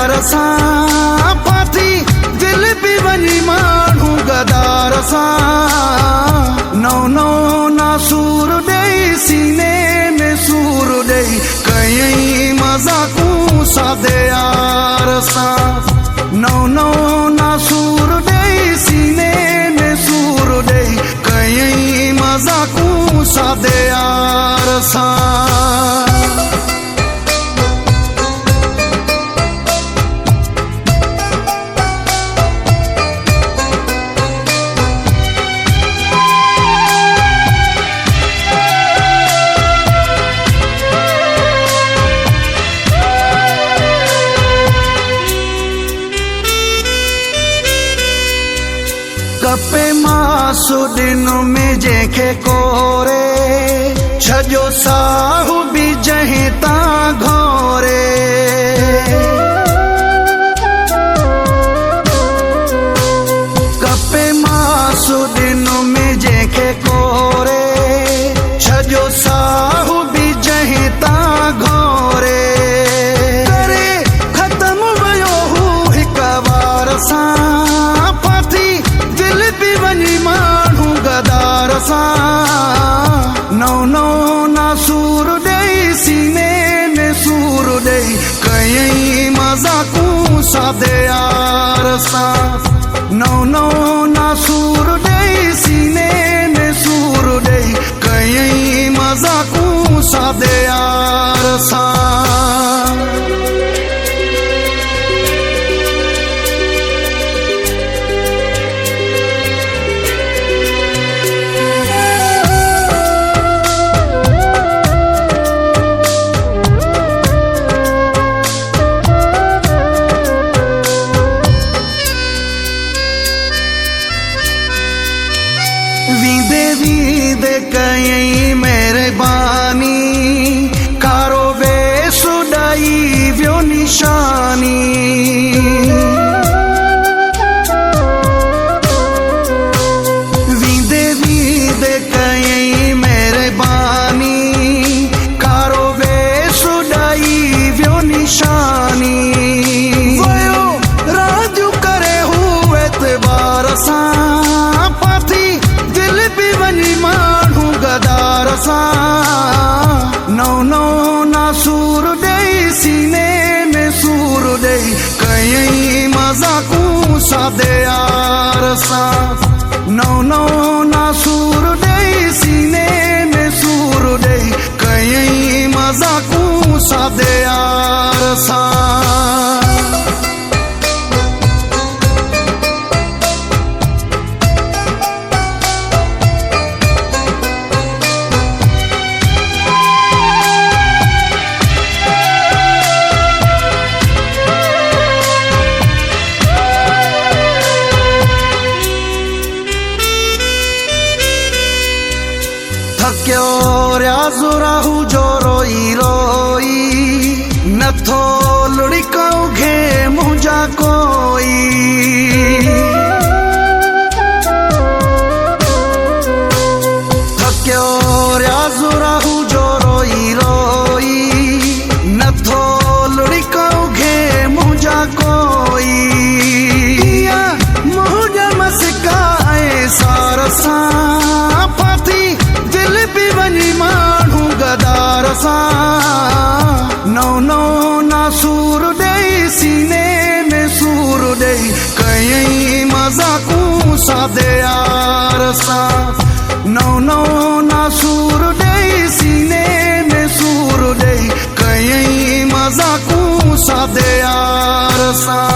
यार सां फाथी दिल बि वञी माण्हू गदार सां नओ नओं नासूर ॾेई सीने में सूर ॾेई कयईं मज़ाक़ूं सादे यार सां नओ नओं नासूर ॾेई सीने में सूर ॾेई कयईं मज़ाक़ूं सादे यार सां। कपे मासु ॾिन में जंहिंखे कोरे छॼो साहु बि जंहिं तां घोरे कपे मासु ॾिन में जंहिंखे कोरे छॼो साहु बि जंहिं तां घोरे करे ख़तमु वियो हू हिक वार सां माण्हू गदार सां नओ नओं नासूर ॾेई सीने में सूर ॾेई कयईं मज़ाक़ूं सादे यार सां नओ नओं नासूर ॾेई सीने में सूर ॾेई कयईं मज़ाक़ूं सादे यार सां। वींदे वींदे कयईं महिरबानी कारो वेस ॾाई वियो निशानी वींदे वींदे कयईं महिरबानी कारो वेस ॾाई वियो निशानी वियो राजू करे हू एतबार सां माण्हू गदार सां नओ नओं नासूर ॾेई सीने में सूर ॾेई कयईं मज़ाक़ूं सादे यार सां नओ नओं नासूर ॾेई सीने में सूर ॾेई कयईं मज़ाक़ूं सादे यार सां। थकियो रियाज़ राहू जो रोई रोई नथो लुड़िकाऊं घे मुंहिंजा कोई थकियो रियाज़ राहू जो रोई रोई नथो लुड़िकाऊं घे मुंहिंजा कोई मुंहिंजा मस्का ऐं सार सां फाथी दिल बि वञी माण्हू गदार सां नओ नओं नासूर ॾेई सीने में सूर ॾेई कयईं मज़ाक़ूं सादे यार सां नओ नओं नासूर ॾेई सीने में सूर ॾेई कयईं मज़ाक़ूं सादे यार सां।